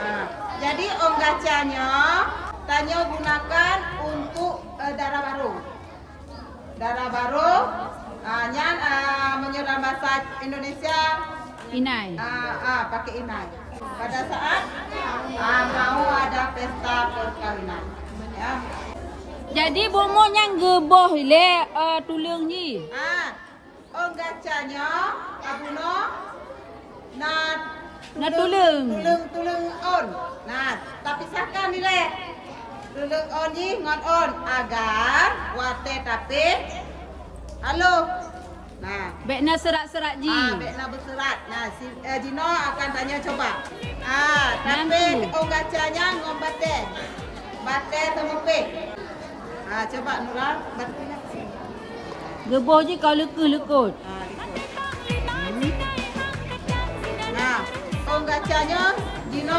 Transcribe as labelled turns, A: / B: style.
A: Nah, jadi om gacanya Tanyo gunakan untuk darah baru. Darah baru, nyan menyerang bahasa Indonesia
B: Inai.
A: pakai inai. Pada saat mau ada pesta perkawinan. Ya.
B: Jadi bomo yang geboh le tulung ni.
A: Om gacanya abuno
B: Na tulung.
A: tulung on. Nah, tapi sakan ni le. Tulung on ni ngon on agar wate tapi halo. Nah,
B: Bekna serak-serak ji.
A: bekna berserat. Nah, si Jino akan tanya coba. Tapi
B: Nanti.
A: om gacanya ngom bate. Bate temupe. Coba Nura bate.
B: Geboh je kau lekut-lekut.
A: Nah, om gacanya Jino